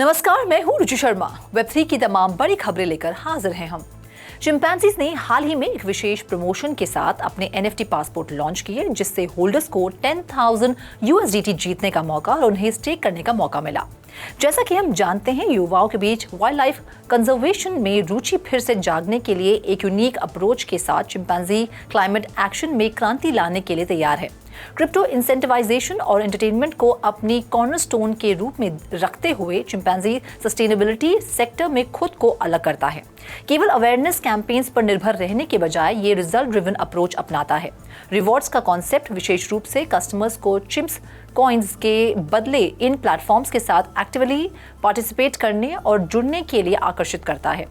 नमस्कार, मैं हूँ रुचि शर्मा। वेब3 की तमाम बड़ी खबरें लेकर हाजिर हैं हम। चिंपैंजीज ने हाल ही में एक विशेष प्रमोशन के साथ अपने NFT पासपोर्ट लॉन्च किए, जिससे होल्डर्स को 10,000 USDT जीतने का मौका और उन्हें स्टेक करने का मौका मिला। जैसा कि हम जानते हैं, युवाओं के बीच वाइल्ड लाइफ कंजर्वेशन में रुचि फिर से जागने के लिए एक यूनिक अप्रोच के साथ चिंपैंजी क्लाइमेट एक्शन में क्रांति लाने के लिए तैयार है। क्रिप्टो इंसेंटिवाइजेशन और एंटरटेनमेंट को अपनी कॉर्नरस्टोन के रूप में रखते हुए चिंपैंजी सस्टेनेबिलिटी सेक्टर में खुद को अलग करता है। केवल अवेयरनेस कैंपेन्स पर निर्भर रहने के बजाय ये रिजल्ट ड्रिवन अप्रोच अपनाता है। रिवॉर्ड्स का कॉन्सेप्ट विशेष रूप से कस्टमर्स को चिम्स कॉइन्स के बदले इन प्लेटफॉर्म्स के साथ एक्टिवली पार्टिसिपेट करने और जुड़ने के लिए आकर्षित करता है।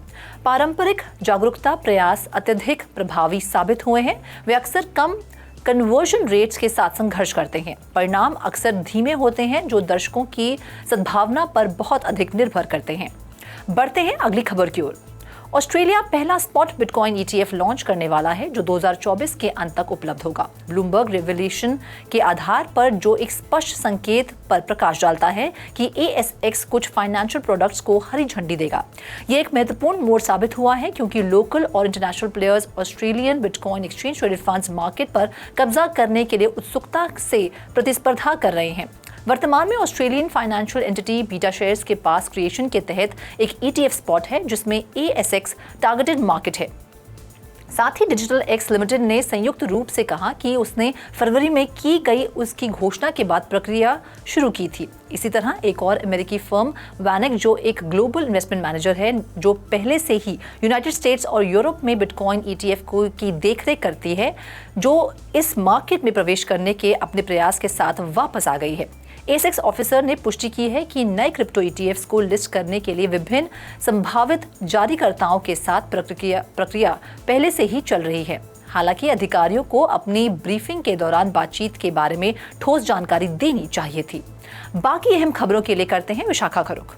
पारंपरिक जागरूकता प्रयास अत्यधिक प्रभावी साबित हुए हैं। वे अक्सर कम कन्वर्जन रेट्स के साथ संघर्ष करते हैं। परिणाम अक्सर धीमे होते हैं, जो दर्शकों की सद्भावना पर बहुत अधिक निर्भर करते हैं। बढ़ते हैं अगली खबर की ओर। ऑस्ट्रेलिया पहला स्पॉट बिटकॉइन ETF लॉन्च करने वाला है, जो 2024 के अंत तक उपलब्ध होगा। ब्लूमबर्ग रेवल्यूशन के आधार पर जो एक स्पष्ट संकेत पर प्रकाश डालता है कि ASX कुछ फाइनेंशियल प्रोडक्ट्स को हरी झंडी देगा। ये एक महत्वपूर्ण मोड़ साबित हुआ है, क्योंकि लोकल और international players Australian bitcoin exchange traded funds market पर कब्जा करने के लिए उत्सुकता से प्रतिस्पर्धा कर रहे हैं। वर्तमान में Australian financial entity beta shares के पास क्रिएशन के तहत एक ETF स्पॉट है, जिसमें ASX टारगेटेड मार्केट है। साथ ही डिजिटल एक्स लिमिटेड ने संयुक्त रूप से कहा कि उसने फरवरी में की गई उसकी घोषणा के बाद प्रक्रिया शुरू की थी। इसी तरह एक और अमेरिकी फर्म वैनेक, जो एक ग्लोबल इन्वेस्टमेंट मैनेजर है, जो पहले से ही यूनाइटेड स्टेट्स और यूरोप में बिटकॉइन ETF की देखरेख करती है, जो इस मार्केट में प्रवेश करने के अपने प्रयास के साथ वापस आ गई है। ASX ऑफिसर ने पुष्टि की है कि नए क्रिप्टो ETFs को लिस्ट करने के लिए विभिन्न संभावित जारीकर्ताओं के साथ प्रक्रिया पहले से ही चल रही है। हालांकि अधिकारियों को अपनी ब्रीफिंग के दौरान बातचीत के बारे में ठोस जानकारी देनी चाहिए थी। बाकी अहम खबरों के लिए करते हैं विशाखा का रुख।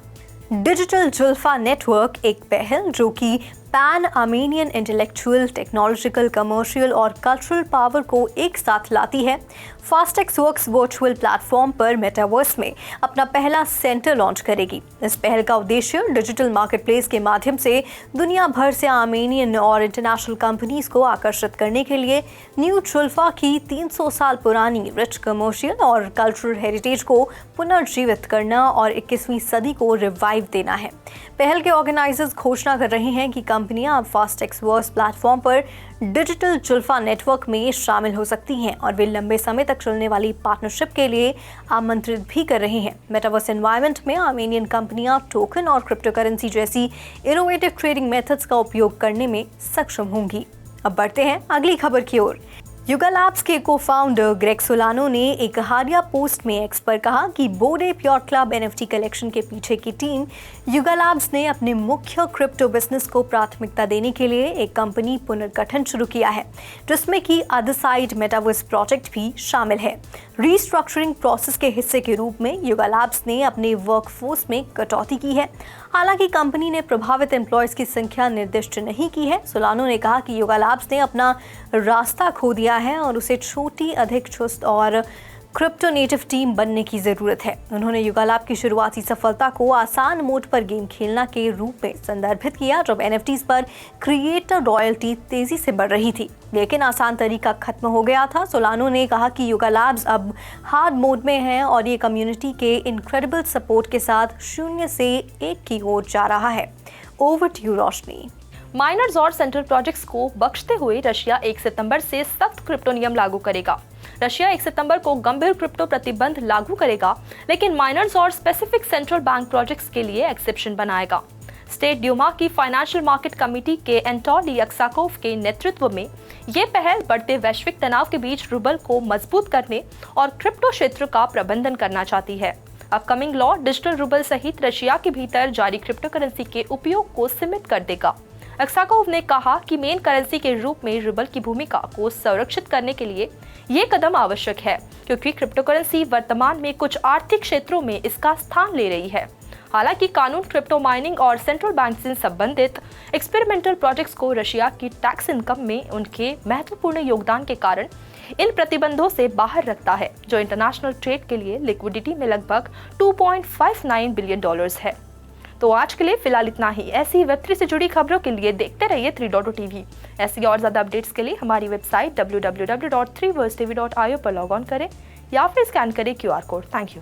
डिजिटल जुल्फा नेटवर्क एक पहल जो कि pan Armenian intellectual, technological, commercial और कल्चरल पावर को एक साथ लाती है, फास्टेक्स वर्क्स वर्चुअल प्लेटफॉर्म पर मेटावर्स में अपना पहला सेंटर लॉन्च करेगी। इस पहल का उद्देश्य डिजिटल मार्केटप्लेस के माध्यम से दुनिया भर से आर्मेनियन और इंटरनेशनल कंपनीज को आकर्षित करने के लिए न्यू जुल्फा की 300 साल पुरानी रिच कमर्शियल और कल्चरल हेरिटेज को पुनर्जीवित करना और 21वीं सदी को रिवाइव देना है। पहल के ऑर्गेनाइजर्स घोषणा कर रहे हैं कि कंपनियां अब फास्टेक्स वर्क्स प्लेटफॉर्म पर डिजिटल जुल्फा नेटवर्क में शामिल हो सकती हैं और वे लंबे समय तक चलने वाली पार्टनरशिप के लिए आमंत्रित भी कर रहे हैं। मेटावर्स एनवायरनमेंट में आर्मेनियन कंपनियां टोकन और क्रिप्टो करेंसी जैसी इनोवेटिव ट्रेडिंग मेथड्स का उपयोग करने में सक्षम होंगी। अब बढ़ते हैं अगली खबर की ओर। युगा लैब्स के को-फाउंडर ग्रेग सोलानो ने एक हालिया पोस्ट में एक्स पर कहा कि Bored Ape yacht club NFT collection के पीछे की टीम युगा लैब्स ने अपने मुख्य क्रिप्टो बिजनेस को प्राथमिकता देने के लिए एक कंपनी पुनर्गठन शुरू किया है, जिसमें कि अदर साइड मेटावर्स प्रोजेक्ट भी शामिल है। रीस्ट्रक्चरिंग प्रोसेस के हिस्से के रूप में युगा लैब्स ने अपने वर्कफोर्स में कटौती की है। हालांकि कंपनी ने प्रभावित एम्प्लॉयज की संख्या निर्दिष्ट नहीं की है। सोलानो ने कहा कि युगा लैब्स ने अपना रास्ता खो दिया है और उसे छोटी, अधिक चुस्त और क्रिप्टो नेटिव टीम बनने की जरूरत है। उन्होंने युगा लैब की शुरुआती सफलता को आसान मोड पर गेम खेलना के रूप में संदर्भित किया, जब NFTs पर क्रिएटर रॉयल्टी तेजी से बढ़ रही थी, लेकिन आसान तरीका खत्म हो गया था। सोलानो ने कहा कि युगा लैब्स अब हार्ड मोड में है और ये कम्युनिटी के इनक्रेडिबल सपोर्ट के साथ 0 से 1 की ओर जा रहा है। Over to you Roshni. Miners और सेंट्रल प्रोजेक्ट्स को बख्शते हुए रशिया 1 सितंबर से सख्त क्रिप्टो नियम लागू करेगा। रशिया 1 सितंबर को गंभीर क्रिप्टो प्रतिबंध लागू करेगा, लेकिन माइनर्स और स्पेसिफिक सेंट्रल बैंक प्रोजेक्ट्स के लिए एक्सेप्शन बनाएगा। स्टेट ड्यूमा की फाइनेंशियल मार्केट कमेटी के एंटोली यक्साकोव के नेतृत्व में ये पहल बढ़ते वैश्विक तनाव के बीच रूबल को मजबूत करने और क्रिप्टो क्षेत्र का प्रबंधन करना चाहती है। अपकमिंग लॉ डिजिटल रूबल सहित रशिया के भीतर जारी क्रिप्टो करेंसी के उपयोग को सीमित कर देगा। यक्साकोव ने कहा कि मेन करेंसी के रूप में रूबल की भूमिका को संरक्षित करने के लिए ये कदम आवश्यक है, क्योंकि क्रिप्टो करेंसी वर्तमान में कुछ आर्थिक क्षेत्रों में इसका स्थान ले रही है। हालांकि कानून क्रिप्टो माइनिंग और सेंट्रल बैंक से संबंधित एक्सपेरिमेंटल प्रोजेक्ट्स को रशिया की टैक्स इनकम में उनके महत्वपूर्ण योगदान के कारण इन प्रतिबंधों से बाहर रखता है, जो इंटरनेशनल ट्रेड के लिए लिक्विडिटी में लगभग $2.59 बिलियन है। तो आज के लिए फिलहाल इतना ही। ऐसी Web3 से जुड़ी खबरों के लिए देखते रहिए 3.0 TV। ऐसी और ज़्यादा अपडेट्स के लिए हमारी वेबसाइट www.3versetv.io पर लॉग ऑन करें या फिर स्कैन करें QR कोड। Thank you.